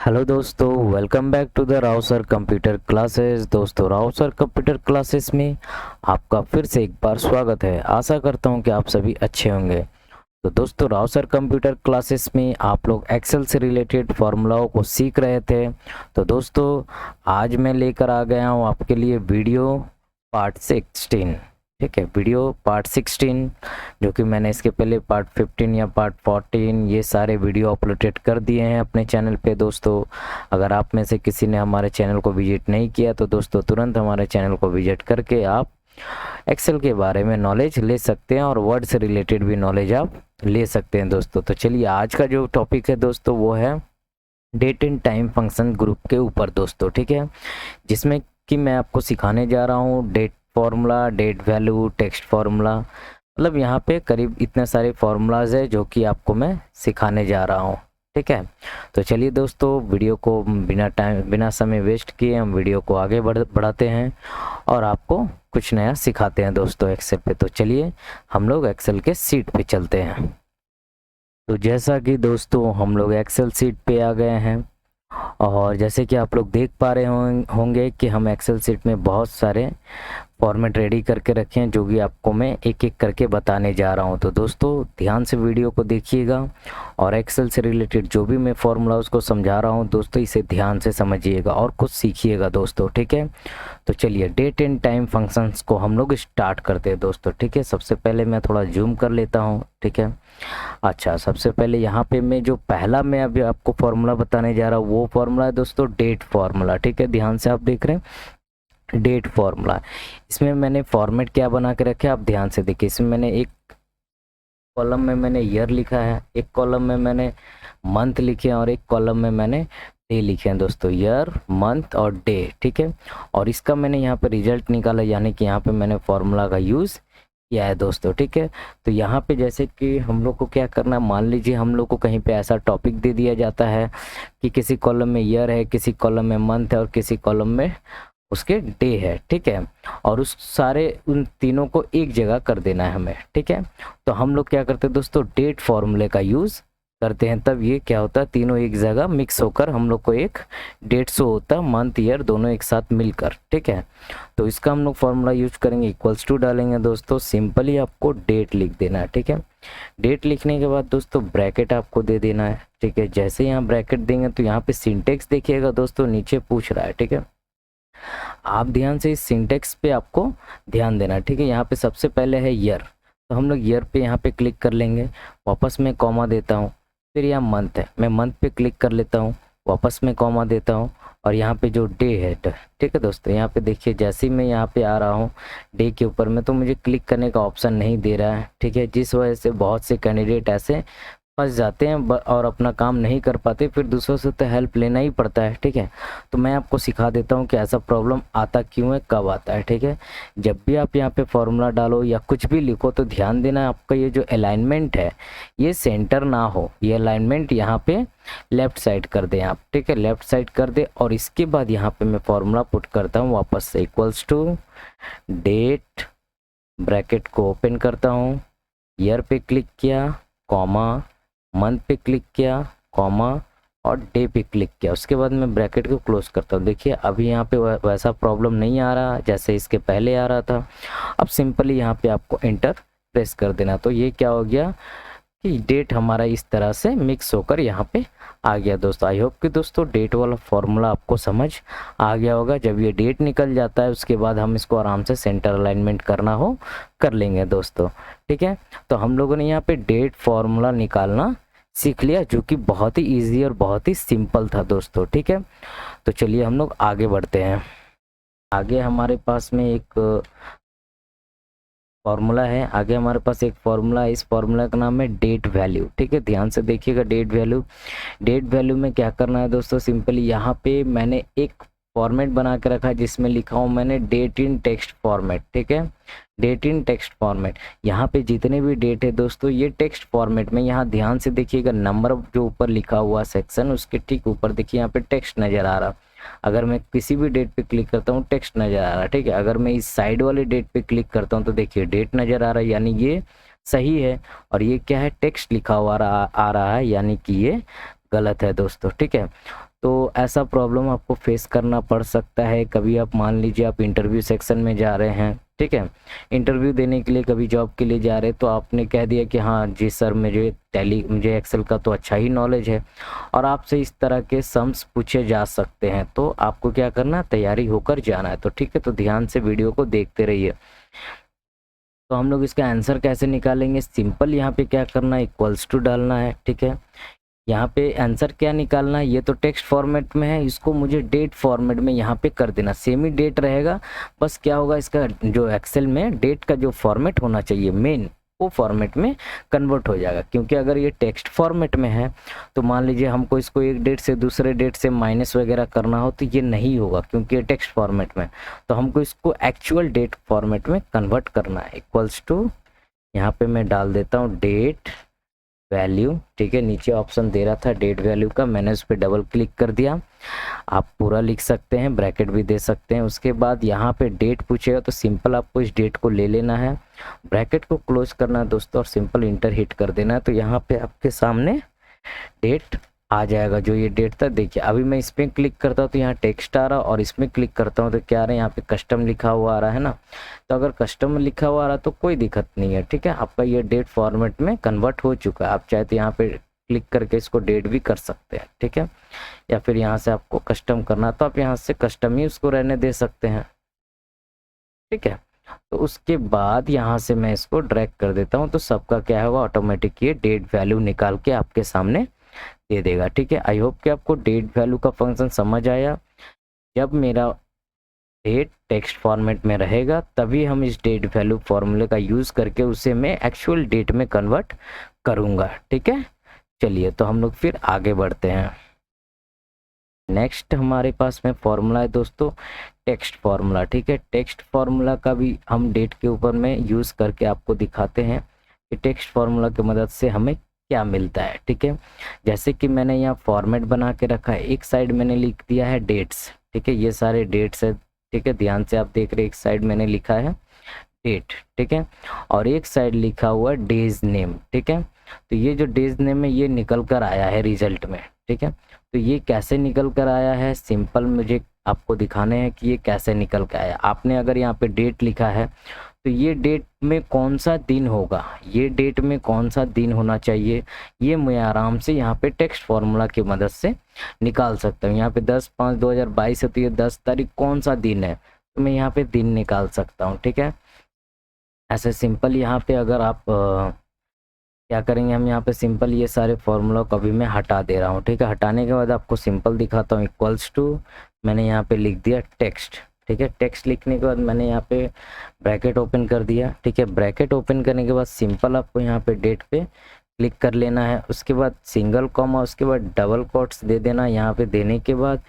Hello दोस्तों, welcome back to the Rao sir computer classes. दोस्तों, Rao sir computer classes में आपका फिर से एक बार स्वागत है। आशा करता हूं कि आप सभी अच्छे होंगे। तो दोस्तों, राव सर कंप्यूटर क्लासेस में आप लोग एक्सेल से रिलेटेड फार्मूलाओं को सीख रहे थे। तो दोस्तों, आज मैं लेकर आ गया हूं आपके लिए वीडियो पार्ट 16। ठीक है, वीडियो पार्ट 16, जो कि मैंने इसके पहले पार्ट 15 या पार्ट 14 ये सारे वीडियो अपलोडेड कर दिए हैं अपने चैनल पे। दोस्तों, अगर आप में से किसी ने हमारे चैनल को विजिट नहीं किया तो दोस्तों तुरंत हमारे चैनल को विजिट करके आप एक्सेल के बारे में नॉलेज ले सकते हैं और वर्ड से रिलेटेड भी नॉलेज आप ले सकते हैं दोस्तों। तो चलिए, आज का जो टॉपिक है दोस्तों वो है date and time function group के ऊपर दोस्तों। ठीक है, जिसमें कि मैं आपको सिखाने जा रहा हूँ date formula, date value, text formula. मतलब यहाँ पे करीब इतने सारे फार्मूलाज है जो कि आपको मैं सिखाने जा रहा हूँ। ठीक है, तो चलिए दोस्तों, वीडियो को बिना समय वेस्ट किए हम वीडियो को आगे बढ़ाते हैं और आपको कुछ नया सिखाते हैं दोस्तों एक्सेल पे। तो चलिए हम लोग एक्सेल के सीट पे चलते हैं। तो जैसा कि दोस्तों हम लोग एक्सेल सीट पे आ गए हैं और जैसे कि आप लोग देख पा रहे होंगे कि हम एक्सेल सीट में बहुत सारे फॉर्मेट रेडी करके रखे हैं, जो कि आपको मैं एक एक करके बताने जा रहा हूं। तो दोस्तों ध्यान से वीडियो को देखिएगा और एक्सेल से रिलेटेड जो भी मैं फॉर्मूला उसको समझा रहा हूं दोस्तों, इसे ध्यान से समझिएगा और कुछ सीखिएगा दोस्तों। ठीक है, तो चलिए डेट एंड टाइम फंक्शंस को हम लोग स्टार्ट करते हैं दोस्तों। ठीक है, सबसे पहले मैं थोड़ा जूम कर लेता हूँ। ठीक है, अच्छा, सबसे पहले यहाँ पे मैं जो पहला मैं अभी आपको फॉर्मूला बताने जा रहा हूँ वो फॉर्मूला है दोस्तों डेट फॉर्मूला। ठीक है, ध्यान से आप देख रहे हैं डेट फॉर्मूला। इसमें मैंने फॉर्मेट क्या बना के रखे आप ध्यान से देखिए। इसमें मैंने एक कॉलम में मैंने ईयर लिखा है, एक कॉलम में मैंने मंथ लिखे हैं और एक कॉलम में मैंने डे लिखे हैं दोस्तों, ईयर, मंथ और डे। ठीक है, और इसका मैंने यहाँ पे रिजल्ट निकाला, यानी कि यहाँ पे मैंने फॉर्मूला का यूज़ किया है दोस्तों। ठीक है, तो यहाँ पे जैसे कि हम लोग को क्या करना है, मान लीजिए हम लोग को कहीं पे ऐसा टॉपिक दे दिया जाता है कि किसी कॉलम में ईयर है, किसी कॉलम में मंथ है और किसी कॉलम में उसके डे है। ठीक है, और उस सारे उन तीनों को एक जगह कर देना है हमें। ठीक है, तो हम लोग क्या करते हैं दोस्तों, डेट फॉर्मूले का यूज़ करते हैं। तब ये क्या होता है, तीनों एक जगह मिक्स होकर हम लोग को एक डेट शो होता है, मंथ ईयर दोनों एक साथ मिलकर। ठीक है, तो इसका हम लोग फॉर्मूला यूज करेंगे, इक्वल्स टू डालेंगे दोस्तों, सिंपली आपको डेट लिख देना है। ठीक है, डेट लिखने के बाद दोस्तों ब्रैकेट आपको दे देना है। ठीक है, जैसे यहाँ ब्रैकेट देंगे तो यहाँ पे सिंटेक्स देखिएगा दोस्तों, नीचे पूछ रहा है। ठीक है, आप ध्यान से इस सिंटेक्स पे आपको ध्यान देना। ठीक है, यहाँ पे सबसे पहले है ईयर, तो हम लोग ईयर पे यहाँ पे क्लिक कर लेंगे, वापस में कॉमा देता हूँ। फिर यहाँ मंथ है, मैं मंथ पे क्लिक कर लेता हूँ, वापस में कॉमा देता हूँ और यहाँ पे जो डे है, ठीक है दोस्तों, यहाँ पे देखिए जैसे ही मैं यहाँ पे आ रहा हूँ डे के ऊपर में तो मुझे क्लिक करने का ऑप्शन नहीं दे रहा है। ठीक है, जिस वजह से बहुत से कैंडिडेट ऐसे फंस जाते हैं और अपना काम नहीं कर पाते, फिर दूसरों से तो हेल्प लेना ही पड़ता है। ठीक है, तो मैं आपको सिखा देता हूँ कि ऐसा प्रॉब्लम आता क्यों है, कब आता है। ठीक है, जब भी आप यहाँ पे फॉर्मूला डालो या कुछ भी लिखो तो ध्यान देना आपका ये जो अलाइनमेंट है ये सेंटर ना हो, ये अलाइनमेंट यहाँ पे लेफ्ट साइड कर दें आप। ठीक है, लेफ्ट साइड कर दे और इसके बाद यहाँ पे मैं फॉर्मूला पुट करता हूँ वापस से, इक्वल्स टू डेट, ब्रैकेट को ओपन करता हूँ, ईयर पे क्लिक किया, कॉमा, मंथ पे क्लिक किया, कॉमा और डे पे क्लिक किया, उसके बाद मैं ब्रैकेट को क्लोज करता हूँ। देखिए अभी यहाँ पे वैसा प्रॉब्लम नहीं आ रहा जैसे इसके पहले आ रहा था। अब सिंपली यहाँ पे आपको एंटर प्रेस कर देना, तो ये क्या हो गया कि डेट हमारा इस तरह से मिक्स होकर यहाँ पे आ गया दोस्तों। आई होप कि दोस्तों डेट वाला फॉर्मूला आपको समझ आ गया होगा। जब ये डेट निकल जाता है उसके बाद हम इसको आराम से सेंटर अलाइनमेंट करना हो कर लेंगे दोस्तों। ठीक है, तो हम लोगों ने यहाँ पे डेट फॉर्मूला निकालना सीख लिया, जो कि बहुत ही इजी और बहुत ही सिंपल था दोस्तों। ठीक है, तो चलिए हम लोग आगे बढ़ते हैं। आगे हमारे पास में एक फॉर्मूला है, आगे हमारे पास एक फॉर्मूला है, इस फॉर्मूला का नाम है डेट वैल्यू। ठीक है, ध्यान से देखिएगा डेट वैल्यू। डेट वैल्यू में क्या करना है दोस्तों, सिंपली यहाँ पे मैंने एक फॉर्मेट बना के रखा है जिसमें लिखा हूँ मैंने डेट इन टेक्स्ट फॉर्मेट। ठीक है, डेट इन टेक्स्ट फॉर्मेट, यहाँ पे जितने भी डेट है दोस्तों ये टेक्स्ट फॉर्मेट में, यहाँ ध्यान से देखिएगा नंबर जो ऊपर लिखा हुआ सेक्शन उसके ठीक ऊपर देखिए यहाँ पे टेक्स्ट नज़र आ रहा। अगर मैं किसी भी डेट पे क्लिक करता हूँ टेक्स्ट नज़र आ रहा है। ठीक है, अगर मैं इस साइड वाले डेट पे क्लिक करता हूँ तो देखिए डेट नज़र आ रहा है, यानी ये सही है। और ये क्या है, टेक्स्ट लिखा हुआ आ रहा है, यानी कि ये गलत है दोस्तों। ठीक है, तो ऐसा प्रॉब्लम आपको फेस करना पड़ सकता है। कभी आप मान लीजिए आप इंटरव्यू सेक्शन में जा रहे हैं, ठीक है, इंटरव्यू देने के लिए कभी जॉब के लिए जा रहे हैं, तो आपने कह दिया कि हाँ जी सर मुझे एक्सेल का तो अच्छा ही नॉलेज है, और आपसे इस तरह के सम्स पूछे जा सकते हैं। तो आपको क्या करना है, तैयारी होकर जाना है। तो ठीक है, तो ध्यान से वीडियो को देखते रहिए। तो हम लोग इसका आंसर कैसे निकालेंगे, सिंपल यहाँ पे क्या करना है, इक्वल्स टू डालना है, ठीक है। यहाँ पे आंसर क्या निकालना है, ये तो टेक्स्ट फॉर्मेट में है, इसको मुझे डेट फॉर्मेट में यहाँ पे कर देना। सेम ही डेट रहेगा, बस क्या होगा, इसका जो एक्सेल में डेट का जो फॉर्मेट होना चाहिए मेन, वो फॉर्मेट में कन्वर्ट हो जाएगा। क्योंकि अगर ये टेक्स्ट फॉर्मेट में है तो मान लीजिए हमको इसको एक डेट से दूसरे डेट से माइनस वगैरह करना हो तो ये नहीं होगा, क्योंकि ये टेक्स्ट फॉर्मेट में। तो हमको इसको एक्चुअल डेट फॉर्मेट में कन्वर्ट करना है। इक्वल्स टू, यहाँ पे मैं डाल देता हूँ डेट वैल्यू, ठीक है। नीचे ऑप्शन दे रहा था डेट वैल्यू का, मैंने उस पर डबल क्लिक कर दिया। आप पूरा लिख सकते हैं, ब्रैकेट भी दे सकते हैं। उसके बाद यहाँ पे डेट पूछेगा तो सिंपल आपको इस डेट को ले लेना है, ब्रैकेट को क्लोज करना है दोस्तों, और सिंपल इंटर हिट कर देना है। तो यहाँ पे आपके सामने डेट आ जाएगा, जो ये डेट था। देखिए अभी मैं इस पर क्लिक करता हूँ तो यहाँ टेक्स्ट आ रहा, और इसमें क्लिक करता हूँ तो क्या आ रहा है, यहाँ पे कस्टम लिखा हुआ आ रहा है ना। तो अगर कस्टम लिखा हुआ आ रहा तो कोई दिक्कत नहीं है, ठीक है। आपका ये डेट फॉर्मेट में कन्वर्ट हो चुका है। आप चाहे तो यहाँ पे क्लिक करके इसको डेट भी कर सकते हैं, ठीक है। या फिर यहाँ से आपको कस्टम करना तो आप यहाँ से कस्टम ही उसको रहने दे सकते हैं, ठीक है। तो उसके बाद यहाँ से मैं इसको ड्रैग कर देता हूँ, तो सबका क्या होगा, ऑटोमेटिक ये डेट वैल्यू निकाल के आपके सामने दे देगा, ठीक है। आई होप कि आपको डेट वैल्यू का फंक्शन समझ आया। जब मेरा डेट टेक्स्ट फॉर्मेट में रहेगा तभी हम इस डेट वैल्यू फॉर्मूले का यूज़ करके उसे मैं एक्चुअल डेट में कन्वर्ट करूँगा, ठीक है। चलिए तो हम लोग फिर आगे बढ़ते हैं। नेक्स्ट हमारे पास में फॉर्मूला है दोस्तों, टेक्स्ट फॉर्मूला, ठीक है। टेक्स्ट फॉर्मूला का भी हम डेट के ऊपर में यूज़ करके आपको दिखाते हैं कि टेक्स्ट फॉर्मूला की मदद से हमें क्या मिलता है, ठीक है। जैसे कि मैंने यहाँ फॉर्मेट बना के रखा है, एक साइड मैंने लिख दिया है डेट्स, ठीक है। ये सारे डेट्स है, ठीक है, ध्यान से आप देख रहे हैं। एक साइड मैंने लिखा है डेट, ठीक है, और एक साइड लिखा हुआ डेज नेम, ठीक है। तो ये जो डेज नेम है ये निकल कर आया है रिजल्ट में, ठीक है। तो ये कैसे निकल कर आया है, सिंपल मुझे आपको दिखाने हैं कि ये कैसे निकल कर आया। आपने अगर यहाँ पे डेट लिखा है तो ये डेट में कौन सा दिन होगा, ये डेट में कौन सा दिन होना चाहिए, ये मैं आराम से यहाँ पे टेक्स्ट फॉर्मूला की मदद से निकाल सकता हूँ। यहाँ पे 10/5/2022 है तो ये 10 तारीख कौन सा दिन है, तो मैं यहाँ पे दिन निकाल सकता हूँ, ठीक है। ऐसे सिंपल यहाँ पे अगर आप क्या करेंगे, हम यहाँ पे सिंपल ये सारे फॉर्मूला को अभी मैं हटा दे रहा हूँ, ठीक है। हटाने के बाद आपको सिंपल दिखाता हूँ। इक्वल्स टू, मैंने यहाँ पे लिख दिया टेक्स्ट, ठीक है। टेक्स्ट लिखने के बाद मैंने यहाँ पे ब्रैकेट ओपन कर दिया, ठीक है। ब्रैकेट ओपन करने के बाद सिंपल आपको यहाँ पे डेट पे क्लिक कर लेना है। उसके बाद सिंगल कॉमा, उसके बाद डबल कोट्स दे देना। यहाँ पे देने के बाद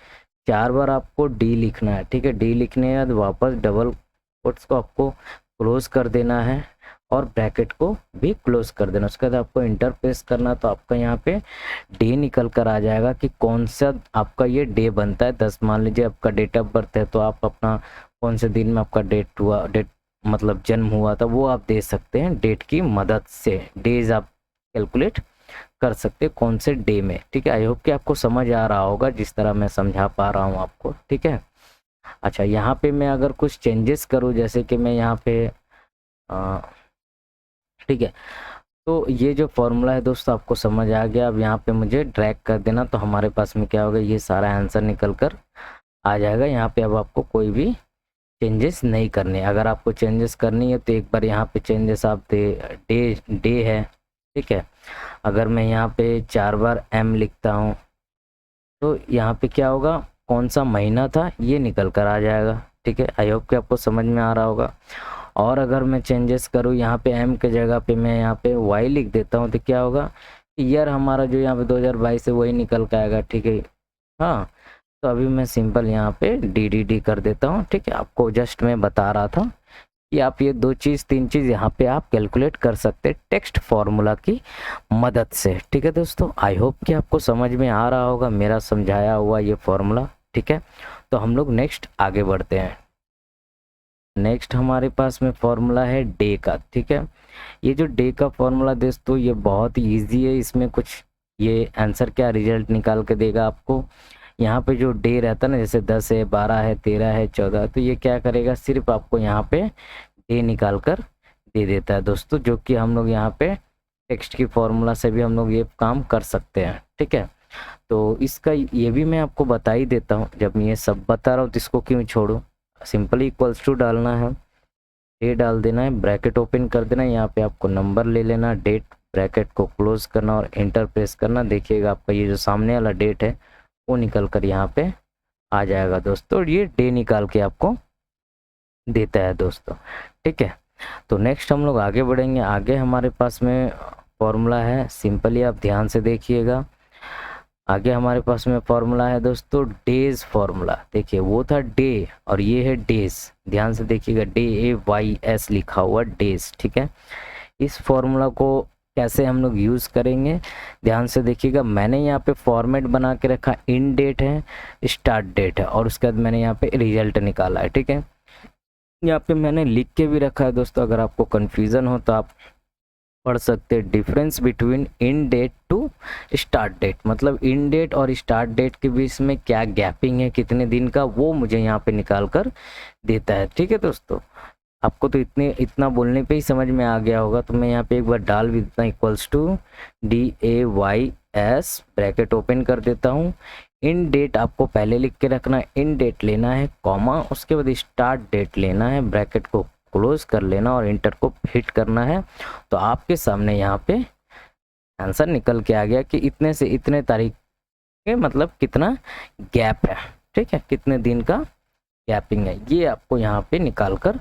4 बार आपको डी लिखना है, ठीक है। डी लिखने के बाद वापस डबल कोट्स को आपको क्लोज कर देना है और ब्रैकेट को भी क्लोज कर देना। उसके बाद आपको इंटर प्रेस करना, तो आपका यहाँ पे डे निकल कर आ जाएगा कि कौन सा आपका ये डे बनता है। 10 मान लीजिए आपका डेट ऑफ बर्थ है तो आप अपना कौन से दिन में आपका डेट मतलब जन्म हुआ था वो आप दे सकते हैं। डेट की मदद से डेज आप कैलकुलेट कर सकते हैं कौन से डे में, ठीक है। आई होप कि आपको समझ आ रहा होगा जिस तरह मैं समझा पा रहा हूँ आपको, ठीक है। अच्छा, यहाँ पे मैं अगर कुछ चेंजेस करूँ, जैसे कि मैं यहाँ पे ठीक है, तो ये जो फॉर्मूला है दोस्तों आपको समझ आ गया। अब यहाँ पे मुझे ड्रैग कर देना तो हमारे पास में क्या होगा, ये सारा आंसर निकल कर आ जाएगा। यहाँ पे अब आपको कोई भी चेंजेस नहीं करने। अगर आपको चेंजेस करनी है तो एक बार यहाँ पे चेंजेस आप डे है, ठीक है। अगर मैं यहाँ पे 4 बार एम लिखता हूँ तो यहाँ पे क्या होगा, कौन सा महीना था ये निकल कर आ जाएगा, ठीक है। आई होप कि आपको समझ में आ रहा होगा। और अगर मैं चेंजेस करूँ यहाँ पे एम के जगह पे मैं यहाँ पे वाई लिख देता हूँ तो क्या होगा, ईयर हमारा जो यहाँ पे 2022 है वही निकल के आएगा, ठीक है। हाँ, तो अभी मैं सिंपल यहाँ पे डी कर देता हूँ, ठीक है। आपको जस्ट मैं बता रहा था कि आप ये 3 चीज़ यहाँ पे आप कैलकुलेट कर सकते हैं टेक्स्ट फॉर्मूला की मदद से, ठीक है दोस्तों। आई होप कि आपको समझ में आ रहा होगा मेरा समझाया हुआ ये फॉर्मूला, ठीक है। तो हम लोग नेक्स्ट आगे बढ़ते हैं। नेक्स्ट हमारे पास में फॉर्मूला है डे का, ठीक है। ये जो डे का फॉर्मूला दोस्तों ये बहुत ही ईजी है। इसमें कुछ ये आंसर क्या रिजल्ट निकाल के देगा आपको, यहाँ पे जो डे रहता है ना, जैसे 10 है, 12 है, 13 है, 14, तो ये क्या करेगा, सिर्फ आपको यहाँ पे डे निकाल कर दे देता है दोस्तों, जो कि हम लोग यहाँ पे टेक्स्ट की फॉर्मूला से भी हम लोग ये काम कर सकते हैं। ठीक है, तो इसका ये भी मैं आपको बता ही देता हूँ। जब मैं ये सब बता रहा हूँ तो इसको क्यों छोड़ूं, सिंपली इक्वल्स टू डालना है, डे डाल देना है, ब्रैकेट ओपन कर देना है, यहाँ पे आपको नंबर ले लेना, डेट, ब्रैकेट को क्लोज करना और एंटर प्रेस करना। देखिएगा आपका ये जो सामने वाला डेट है वो निकल कर यहाँ पे आ जाएगा दोस्तों, और ये डे निकाल के आपको देता है दोस्तों। ठीक है, तो नेक्स्ट हम लोग आगे बढ़ेंगे। आगे हमारे पास में फॉर्मूला है, सिंपली आप ध्यान से देखिएगा। आगे हमारे पास में फॉर्मूला है दोस्तों डेज फॉर्मूला। देखिए वो था डे और ये है डेज, ध्यान से देखिएगा, DAYS लिखा हुआ डेज। ठीक है, इस फॉर्मूला को कैसे हम लोग यूज़ करेंगे, ध्यान से देखिएगा। मैंने यहाँ पे फॉर्मेट बना के रखा, इन डेट है, स्टार्ट डेट है, और उसके बाद मैंने यहाँ पे रिजल्ट निकाला है। ठीक है, यहाँ पे मैंने लिख के भी रखा है दोस्तों, अगर आपको कन्फ्यूज़न हो तो आप पढ़ सकते हैं। Difference between end date to start date, मतलब इन डेट और स्टार्ट डेट के बीच में क्या गैपिंग है, कितने दिन का, वो मुझे यहाँ पे निकाल कर देता है। ठीक है दोस्तों, आपको तो इतना बोलने पे ही समझ में आ गया होगा, तो मैं यहाँ पे एक बार डाल भी देता हूँ, equals to DAYS, bracket open कर देता हूँ। इन डेट आपको पहले लिख के रखना है, इन डेट लेना है, कॉमा, उसके बाद स्टार्ट डेट लेना है, ब्रैकेट को क्लोज कर लेना और इंटर को हिट करना है। तो आपके सामने यहाँ पे आंसर निकल के आ गया कि इतने से इतने तारीख के मतलब कितना गैप है। ठीक है, कितने दिन का गैपिंग है, ये आपको यहाँ पे निकाल कर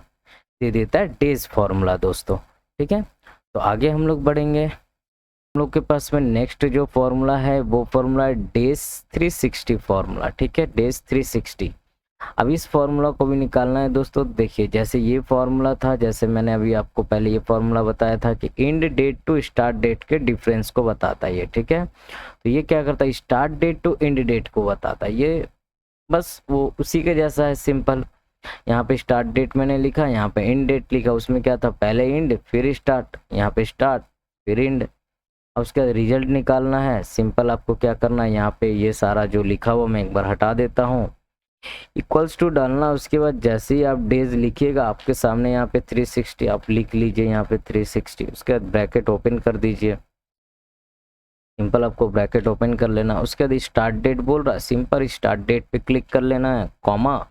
दे देता है डेज फॉर्मूला दोस्तों। ठीक है, तो आगे हम लोग बढ़ेंगे। हम लोग के पास में नेक्स्ट जो फॉर्मूला है वो फॉर्मूला है डेज 360 फॉर्मूला। ठीक है, डेज 360। अब इस फॉर्मूला को भी निकालना है दोस्तों। देखिए जैसे ये फॉर्मूला था, जैसे मैंने अभी आपको पहले ये फॉर्मूला बताया था कि end date to start date के डिफरेंस को बताता है ये। ठीक है, तो ये क्या करता है, start date to end date को बताता है ये, बस वो उसी के जैसा है, सिंपल। यहाँ पे स्टार्ट डेट मैंने लिखा, यहाँ पे एंड डेट लिखा, उसमें क्या था, पहले एंड फिर स्टार्ट, यहाँ पे स्टार्ट फिर एंड। अब उसके बाद रिजल्ट निकालना है, सिंपल आपको क्या करना है, यहाँ पे ये सारा जो लिखा हुआ मैं एक बार हटा देता हूँ, इक्वल्स टू डालना। उसके बाद जैसे ही आप डेज लिखिएगा आपके सामने यहाँ पे 360 आप लिख लीजिए, यहाँ पे 360, उसके बाद ब्रैकेट ओपन कर दीजिए, सिंपल आपको ब्रैकेट ओपन कर लेना। उसके बाद स्टार्ट डेट बोल रहा है, सिंपल स्टार्ट डेट पे क्लिक कर लेना है, कॉमा,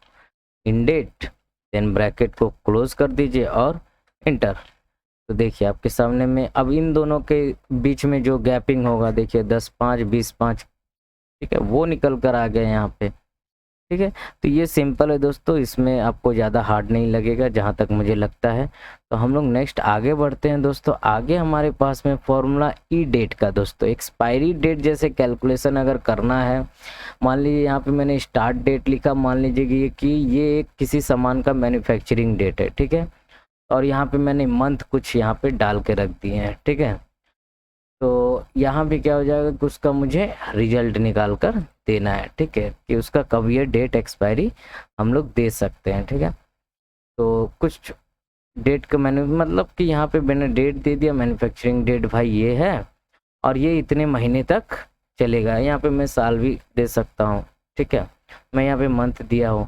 इन डेट, देन ब्रैकेट को क्लोज कर दीजिए और इंटर। तो देखिए आपके सामने में अब इन दोनों के बीच में जो गैपिंग होगा, देखिए 10-5, 20-5, ठीक है, वो निकल कर आ गया यहाँ पे। ठीक है, तो ये सिंपल है दोस्तों, इसमें आपको ज़्यादा हार्ड नहीं लगेगा जहाँ तक मुझे लगता है। तो हम लोग नेक्स्ट आगे बढ़ते हैं दोस्तों। आगे हमारे पास में फॉर्मूला ई डेट का दोस्तों, एक्सपायरी डेट जैसे कैलकुलेशन अगर करना है, मान लीजिए यहाँ पे मैंने स्टार्ट डेट लिखा, मान लीजिए कि ये एक किसी सामान का मैन्युफैक्चरिंग डेट है। ठीक है, और यहाँ पे मैंने मंथ कुछ यहाँ पे डाल के रख दिए हैं। ठीक है, तो यहाँ भी क्या हो जाएगा कि उसका मुझे रिजल्ट निकाल कर देना है। ठीक है, कि उसका कब ये डेट एक्सपायरी हम लोग दे सकते हैं। ठीक है, तो कुछ डेट का मैंने मतलब कि यहाँ पे मैंने डेट दे दिया, मैन्युफैक्चरिंग डेट भाई ये है और ये इतने महीने तक चलेगा। यहाँ पे मैं साल भी दे सकता हूँ। ठीक है, मैं यहाँ पे मंथ दिया हूँ,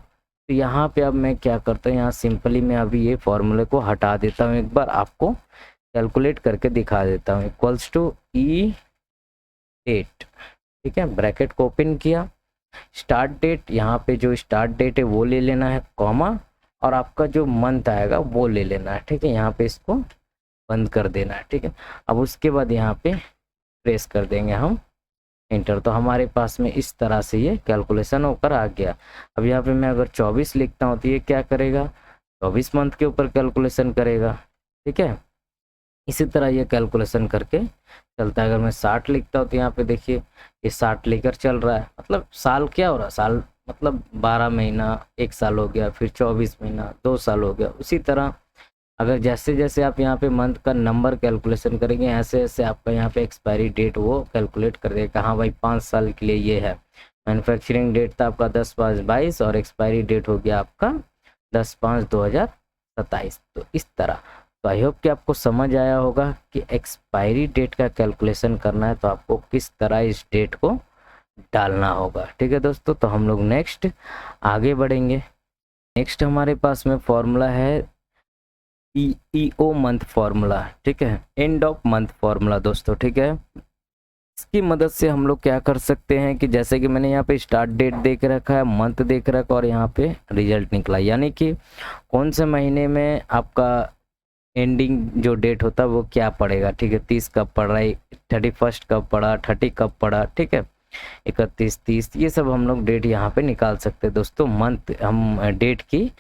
तो यहाँ पे अब मैं क्या करता हूँ, यहाँ सिंपली मैं अभी ये फॉर्मूले को हटा देता हूँ, एक बार आपको कैलकुलेट करके दिखा देता हूँ। इक्वल्स टू ई डेट, ठीक है, ब्रैकेट को ओपन किया, स्टार्ट डेट, यहाँ पे जो स्टार्ट डेट है वो ले लेना है, कॉमा, और आपका जो मंथ आएगा वो ले लेना है। ठीक है, यहाँ पे इसको बंद कर देना है। ठीक है, अब उसके बाद यहाँ पे प्रेस कर देंगे हम इंटर, तो हमारे पास में इस तरह से ये कैलकुलेशन होकर आ गया। अब यहाँ पे मैं अगर 24 लिखता हूँ तो ये क्या करेगा, 24 मंथ के ऊपर कैलकुलेशन करेगा। ठीक है, इसी तरह ये कैलकुलेशन करके चलता है। अगर मैं 60 लिखता हूँ तो यहाँ पे देखिए ये 60 लेकर चल रहा है, मतलब साल क्या हो रहा है, साल मतलब 12 महीना, 1 साल हो गया, फिर 24 महीना, 2 साल हो गया। उसी तरह अगर जैसे जैसे आप यहाँ पे मंथ का नंबर कैलकुलेशन करेंगे, ऐसे ऐसे आपका यहाँ पे एक्सपायरी डेट वो कैलकुलेट कर देगा। हाँ भाई 5 साल के लिए ये है, मैन्युफैक्चरिंग डेट था आपका 10/5/22 और एक्सपायरी डेट हो गया आपका 10/5/2027। तो इस तरह, तो आई होप कि आपको समझ आया होगा कि एक्सपायरी डेट का कैलकुलेशन करना है तो आपको किस तरह इस डेट को डालना होगा। ठीक है दोस्तों, तो हम लोग नेक्स्ट आगे बढ़ेंगे। नेक्स्ट हमारे पास में फॉर्मूला है ईओ मंथ फॉर्मूला। ठीक है, एंड ऑफ मंथ फॉर्मूला दोस्तों। ठीक है, इसकी मदद से हम लोग क्या कर सकते हैं कि जैसे कि मैंने यहाँ पे स्टार्ट डेट देख रखा है, मंथ देख रखा है और यहाँ पे रिजल्ट निकला, यानी कि कौन से महीने में आपका एंडिंग जो डेट होता है वो क्या पड़ेगा। ठीक है, 30 कब पड़ रहा है, 31 कब पड़ा, 30 कब पड़ा, ठीक है, 31, 30, ये सब हम लोग डेट यहाँ पे निकाल सकते हैं दोस्तों, मंथ हम डेट की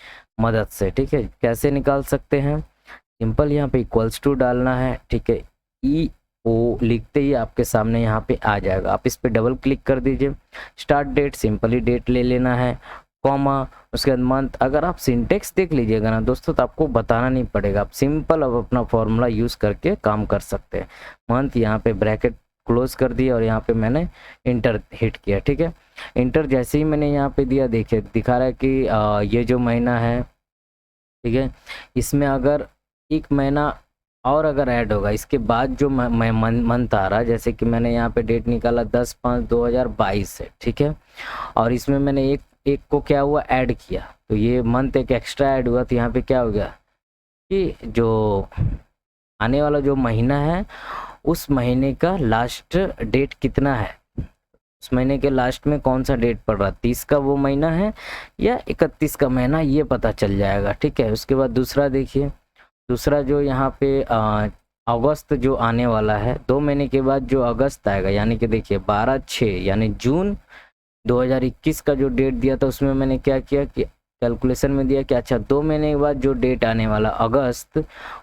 मदद से। ठीक है, कैसे निकाल सकते हैं, सिंपल यहाँ पे इक्वल्स टू डालना है। ठीक है, ई ओ लिखते ही आपके सामने यहाँ पे आ जाएगा, आप इस पे डबल क्लिक कर दीजिए। स्टार्ट डेट, सिंपली डेट ले लेना है, कॉमा, उसके बाद मंथ। अगर आप सिंटेक्स देख लीजिएगा ना दोस्तों तो आपको बताना नहीं पड़ेगा, आप सिंपल अब अपना फॉर्मूला यूज़ करके काम कर सकते हैं। मंथ यहाँ पे ब्रैकेट क्लोज कर दिया और यहाँ पे मैंने इंटर हिट किया। ठीक है, इंटर जैसे ही मैंने यहाँ पे दिया, देखिए दिखा रहा है कि ये जो महीना है, ठीक है, इसमें अगर एक महीना और अगर ऐड होगा इसके बाद जो मंथ आ रहा है, जैसे कि मैंने यहाँ पे डेट निकाला 10/5/2022 से। ठीक है, और इसमें मैंने एक को क्या हुआ, ऐड किया, तो ये मंथ एक एक्स्ट्रा ऐड हुआ, तो यहाँ पे क्या हो गया कि जो आने वाला जो महीना है उस महीने का लास्ट डेट कितना है, उस महीने के लास्ट में कौन सा डेट पड़ रहा है, 30 का वो महीना है या 31 का महीना, ये पता चल जाएगा। ठीक है, उसके बाद दूसरा देखिए, दूसरा जो यहाँ पे अगस्त जो आने वाला है, 2 महीने के बाद जो अगस्त आएगा, यानी कि देखिए 12/6 यानी जून 2021 का जो डेट दिया था उसमें मैंने क्या किया कि कैलकुलेशन में दिया कि अच्छा 2 महीने के बाद जो डेट आने वाला अगस्त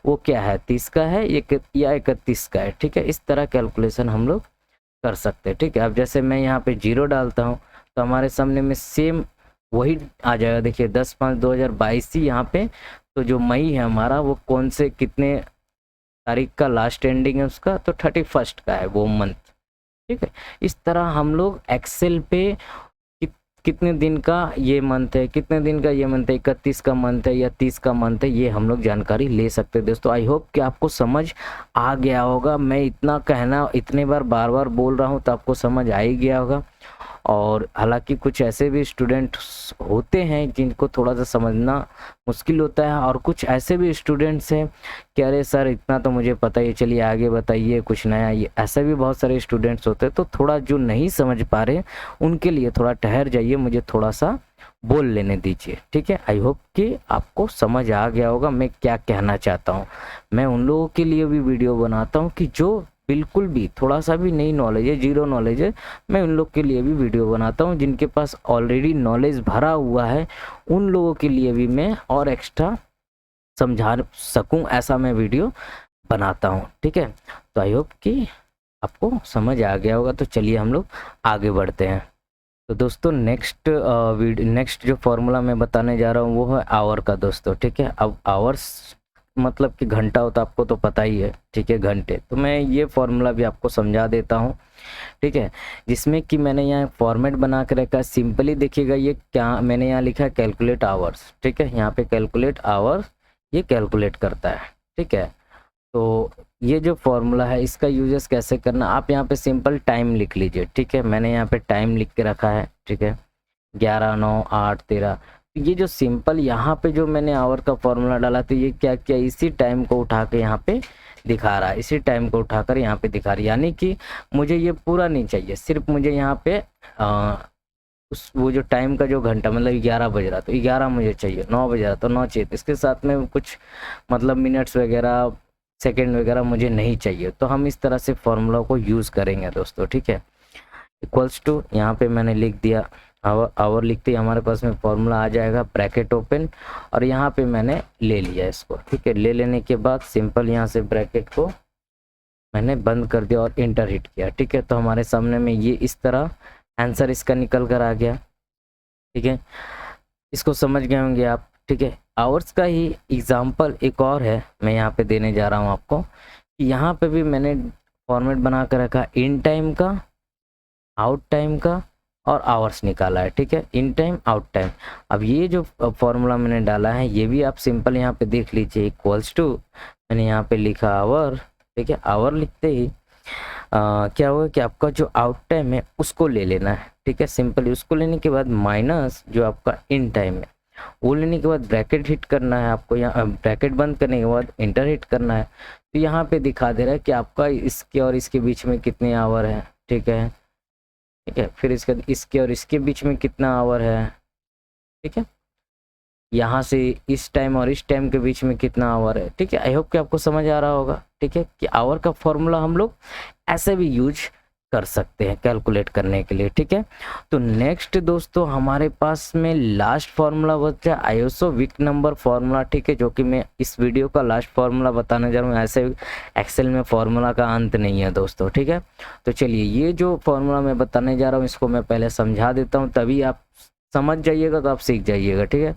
वो क्या है, 30 का है या 31 का है। ठीक है, इस तरह कैलकुलेशन हम लोग कर सकते हैं। ठीक है, अब जैसे मैं यहाँ पे 0 डालता हूँ तो हमारे सामने में सेम वही आ जाएगा। देखिए 10/5/2022 ही यहाँ पे, तो जो मई है हमारा वो कौन से कितने तारीख का लास्ट एंडिंग है उसका, तो 31 का है वो मंथ। ठीक है, इस तरह हम लोग एक्सेल पे कितने दिन का ये मंथ है, कितने दिन का ये मंथ है, 31 का मंथ है या 30 का मंथ है, ये हम लोग जानकारी ले सकते हैं दोस्तों। आई होप कि आपको समझ आ गया होगा, मैं इतना कहना इतने बार बार बार बोल रहा हूँ तो आपको समझ आ ही गया होगा। और हालांकि कुछ ऐसे भी स्टूडेंट्स होते हैं जिनको थोड़ा सा समझना मुश्किल होता है, और कुछ ऐसे भी स्टूडेंट्स हैं कि अरे सर इतना तो मुझे पता ही, चलिए आगे बताइए कुछ नया, ये ऐसे भी बहुत सारे स्टूडेंट्स होते हैं। तो थोड़ा जो नहीं समझ पा रहे उनके लिए थोड़ा ठहर जाइए, मुझे थोड़ा सा बोल लेने दीजिए। ठीक है, आई होप कि आपको समझ आ गया होगा मैं क्या कहना चाहता हूँ। मैं उन लोगों के लिए भी वीडियो बनाता हूँ कि जो बिल्कुल भी थोड़ा सा भी नई नॉलेज है, जीरो नॉलेज है, मैं उन लोग के लिए भी वीडियो बनाता हूँ। जिनके पास ऑलरेडी नॉलेज भरा हुआ है उन लोगों के लिए भी मैं और एक्स्ट्रा समझा सकूं, ऐसा मैं वीडियो बनाता हूं। ठीक है, तो आई होप कि आपको समझ आ गया होगा। तो चलिए हम लोग आगे बढ़ते हैं। तो दोस्तों नेक्स्ट जो फॉर्मूला मैं बताने जा रहा हूँ वो है आवर का दोस्तों। ठीक है, अब आवर्स मतलब कि घंटा होता है, आपको तो पता ही है। ठीक है, घंटे, तो मैं ये फॉर्मूला भी आपको समझा देता हूँ। ठीक है, जिसमें कि मैंने यहाँ फॉर्मेट बना के रखा है। सिंपली देखिएगा ये क्या मैंने यहाँ लिखा है, कैलकुलेट आवर्स। ठीक है, यहाँ पे कैलकुलेट आवर्स ये कैलकुलेट करता है। ठीक है, तो ये जो फॉर्मूला है इसका यूजेस कैसे करना, आप यहाँ पे सिंपल टाइम लिख लीजिए। ठीक है, मैंने यहाँ पे टाइम लिख के रखा है। ठीक है, 11, 9, 8, 13। ये जो सिंपल यहाँ पे जो मैंने आवर का फॉर्मूला डाला, तो ये क्या किया, इसी टाइम को उठा के यहाँ पे दिखा रहा है, इसी टाइम को उठाकर यहाँ पे दिखा रहा है। यानी कि मुझे ये पूरा नहीं चाहिए, सिर्फ मुझे यहाँ पे उस वो जो टाइम का जो घंटा मतलब 11 बज रहा तो 11 मुझे चाहिए, 9 बज रहा तो 9 चाहिए। इसके साथ में कुछ मतलब मिनट्स वगैरह सेकेंड वगैरह मुझे नहीं चाहिए। तो हम इस तरह से फॉर्मूला को यूज़ करेंगे दोस्तों। ठीक है, इक्वल्स टू यहाँ पे मैंने लिख दिया आवर लिखते ही हमारे पास में फॉर्मूला आ जाएगा, ब्रैकेट ओपन, और यहाँ पे मैंने ले लिया इसको। ठीक है, ले लेने के बाद सिंपल यहाँ से ब्रैकेट को मैंने बंद कर दिया और इंटर हिट किया। ठीक है, तो हमारे सामने में ये इस तरह आंसर इसका निकल कर आ गया। ठीक है, इसको समझ गए होंगे आप। ठीक है, आवर्स का ही एग्जाम्पल एक और है, मैं यहाँ पे देने जा रहा हूँ आपको कि यहाँ पे भी मैंने फॉर्मेट बना कर रखा इन टाइम का, आउट टाइम का और आवर्स निकाला है। ठीक है, इन टाइम आउट टाइम। अब ये जो फॉर्मूला मैंने डाला है ये भी आप सिंपल यहाँ पे देख लीजिए, इक्वल्स टू मैंने यहाँ पे लिखा आवर। ठीक है, आवर लिखते ही क्या होगा कि आपका जो आउट टाइम है उसको ले लेना है, ठीक है। सिंपली उसको लेने के बाद माइनस जो आपका इन टाइम है वो लेने के बाद ब्रैकेट हिट करना है आपको। यहाँ ब्रैकेट बंद करने के बाद इंटर हिट करना है। तो यहाँ पे दिखा दे रहा है कि आपका इसके और इसके बीच में कितने आवर है, ठीक है, ठीक है। फिर इसके और इसके बीच में कितना आवर है, ठीक है। यहाँ से इस टाइम और इस टाइम के बीच में कितना आवर है, ठीक है। आई होप कि आपको समझ आ रहा होगा, ठीक है, कि आवर का फॉर्मूला हम लोग ऐसे भी यूज कर सकते हैं कैलकुलेट करने के लिए, ठीक है। तो नेक्स्ट दोस्तों हमारे पास में लास्ट फार्मूला बचा है आईएसओ वीक नंबर फार्मूला, ठीक है, जो कि मैं इस वीडियो का लास्ट फार्मूला बताने जा रहा हूँ। ऐसे एक्सेल में फार्मूला का अंत नहीं है दोस्तों, ठीक है। तो चलिए ये जो फार्मूला मैं बताने जा रहा हूँ इसको मैं पहले समझा देता हूँ, तभी आप समझ जाइएगा तो आप सीख जाइएगा, ठीक है।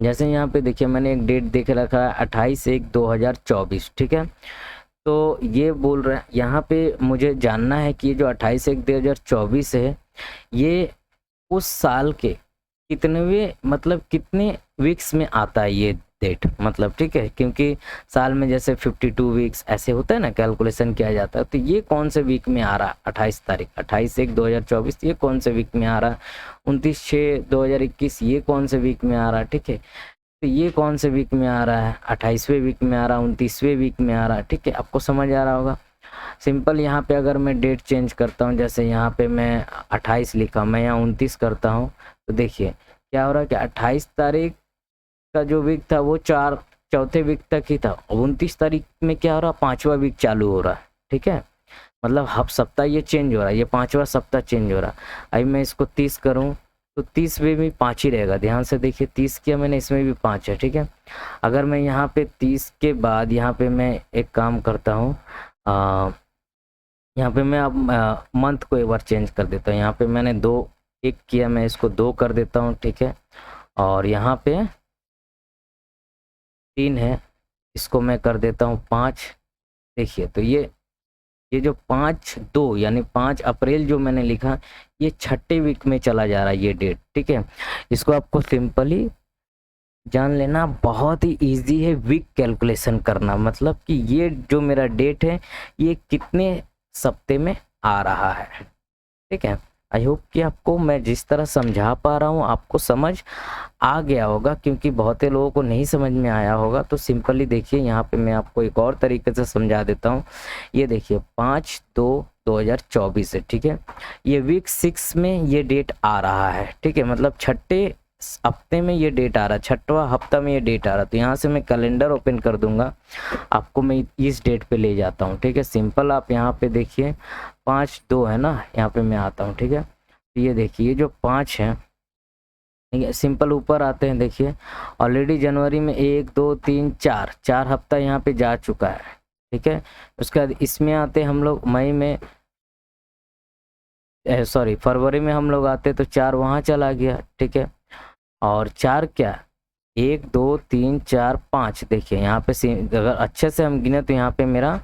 जैसे यहाँ पे देखिए मैंने एक डेट देख रखा है 28/1/2024, ठीक है। तो ये बोल रहे हैं यहाँ पे मुझे जानना है कि ये जो 28/1/2024 है ये उस साल के कितनेवें मतलब कितने वीक्स में आता है ये डेट, मतलब ठीक है, क्योंकि साल में जैसे 52 वीक्स ऐसे होता है ना, कैलकुलेशन किया जाता है। तो ये कौन से वीक में आ रहा है 28 तारीख 28/1/2024 ये कौन से वीक में आ रहा है, 29/6/2021 ये कौन से वीक में आ रहा है, ठीक है। तो ये कौन से वीक में आ रहा है, 28वें वीक में आ रहा है, 29वें वीक में आ रहा है, ठीक है। आपको समझ आ रहा होगा। सिंपल यहाँ पे अगर मैं डेट चेंज करता हूँ, जैसे यहाँ पे मैं 28 लिखा, मैं यहाँ 29 करता हूँ, तो देखिए क्या हो रहा है कि 28 तारीख का जो वीक था वो चौथे वीक तक ही था। 29 तारीख में क्या हो रहा है, 5वां वीक चालू हो रहा है, ठीक है। मतलब हर सप्ताह ये चेंज हो रहा है, ये 5वां सप्ताह चेंज हो रहा है। अभी मैं इसको 30 करूँ तो 30 में भी 5 ही रहेगा। ध्यान से देखिए 30 किया मैंने, इसमें भी 5 है, ठीक है। अगर मैं यहाँ पे 30 के बाद यहाँ पे मैं एक काम करता हूँ, यहाँ पे मैं अब मंथ को एक बार चेंज कर देता हूँ। यहाँ पे मैंने 1 किया, मैं इसको 2 कर देता हूँ, ठीक है। और यहाँ पे 3 है, इसको मैं कर देता हूँ 5। देखिए तो ये जो 5/2 यानी 5 अप्रैल जो मैंने लिखा ये 6ठे वीक में चला जा रहा है ये डेट, ठीक है। इसको आपको सिंपली जान लेना, बहुत ही इजी है वीक कैलकुलेशन करना, मतलब कि ये जो मेरा डेट है ये कितने सप्ते में आ रहा है, ठीक है। आई होप कि आपको मैं जिस तरह समझा पा रहा हूँ आपको समझ आ गया होगा, क्योंकि बहुत से लोगों को नहीं समझ में आया होगा। तो सिंपली देखिए यहाँ पे मैं आपको एक और तरीके से समझा देता हूँ। ये देखिए 5/2/2024 है, ठीक है। ये वीक 6 में ये डेट आ रहा है, ठीक है, मतलब 6ठे हफ्ते में ये डेट आ रहा है, 6वां हफ्ता में ये डेट आ रहा है। तो यहाँ से मैं कैलेंडर ओपन कर दूंगा, आपको मैं इस डेट पे ले जाता हूँ, ठीक है। सिंपल आप यहाँ पे देखिए 5/2 है ना, यहाँ पे मैं आता हूँ, ठीक है। तो ये देखिए ये जो 5 है, ठीक है, सिंपल ऊपर आते हैं। देखिए ऑलरेडी जनवरी में 1 2 3 4 हफ्ता यहाँ पे जा चुका है, ठीक है। उसके बाद इसमें आते हम लोग मई में, सॉरी फरवरी में हम लोग आते तो 4 वहाँ चला गया, ठीक है। और 4 क्या, 1 2 3 4 5, देखिए यहाँ पे अगर अच्छे से हम गिने तो यहाँ पे मेरा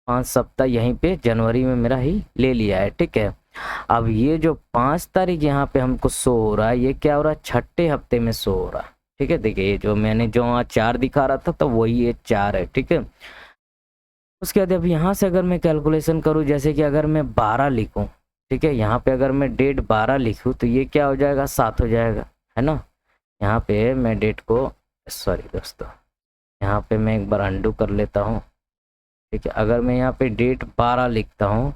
5 सप्ताह यहीं पे जनवरी में मेरा ही ले लिया है, ठीक है। अब ये जो 5 तारीख यहाँ पे हमको शो हो रहा है ये क्या हो रहा है, 6ठे हफ्ते में शो हो रहा है, ठीक है। देखिए ये जो मैंने जो वहाँ 4 दिखा रहा था तो वही ये 4 है, ठीक है। उसके बाद अब यहाँ से अगर मैं कैलकुलेशन करूँ, जैसे कि अगर मैं 12 लिखूँ, ठीक है, यहाँ पे अगर मैं डेट 12 लिखूँ तो ये क्या हो जाएगा, 7 हो जाएगा, है ना। यहाँ पे मैं डेट को, सॉरी दोस्तों, यहाँ पे मैं एक बार अंडू कर लेता हूँ, ठीक है। अगर मैं यहाँ पे डेट 12 लिखता हूँ,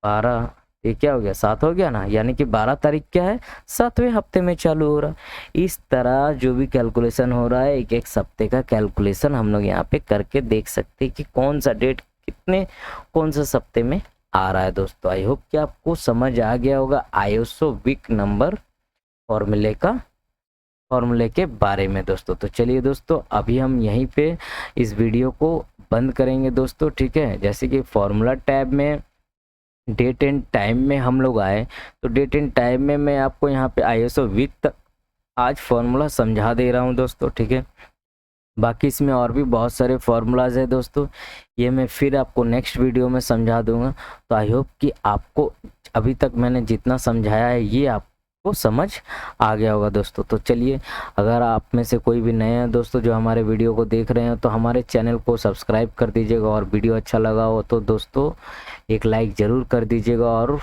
12 ये क्या हो गया, 7 हो गया ना, यानी कि 12 तारीख क्या है, 7वें हफ्ते में चालू हो रहा है। इस तरह जो भी कैलकुलेशन हो रहा है एक एक सप्ते का कैलकुलेशन हम लोग यहाँ पे करके देख सकते हैं कि कौन सा डेट कितने कौन सा सप्ते में आ रहा है दोस्तों। आई होप कि आपको समझ आ गया होगा आईएसओ वीक नंबर फॉर्मूले के बारे में दोस्तों। तो चलिए दोस्तों अभी हम यहीं पे इस वीडियो को बंद करेंगे दोस्तों, ठीक है। जैसे कि फॉर्मूला टैब में डेट एंड टाइम में हम लोग आए, तो डेट एंड टाइम में मैं आपको यहाँ पे आईएसओ वीक तक आज फॉर्मूला समझा दे रहा हूँ दोस्तों, ठीक है। बाकी इसमें और भी बहुत सारे फार्मूलाज है दोस्तों, ये मैं फिर आपको नेक्स्ट वीडियो में समझा दूंगा। तो आई होप कि आपको अभी तक मैंने जितना समझाया है ये आपको समझ आ गया होगा दोस्तों। तो चलिए अगर आप में से कोई भी नए हैं दोस्तों जो हमारे वीडियो को देख रहे हैं तो हमारे चैनल को सब्सक्राइब कर दीजिएगा, और वीडियो अच्छा लगा हो तो दोस्तों एक लाइक ज़रूर कर दीजिएगा और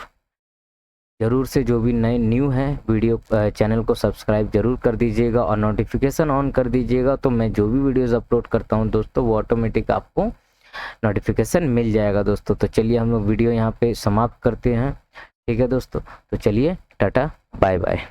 ज़रूर से जो भी नए न्यू हैं वीडियो चैनल को सब्सक्राइब ज़रूर कर दीजिएगा और नोटिफिकेशन ऑन कर दीजिएगा, तो मैं जो भी वीडियोज़ अपलोड करता हूं दोस्तों वो ऑटोमेटिक आपको नोटिफिकेशन मिल जाएगा दोस्तों। तो चलिए हम लोग वीडियो यहाँ पे समाप्त करते हैं। ठीक है दोस्तों, तो चलिए टाटा बाय बाय।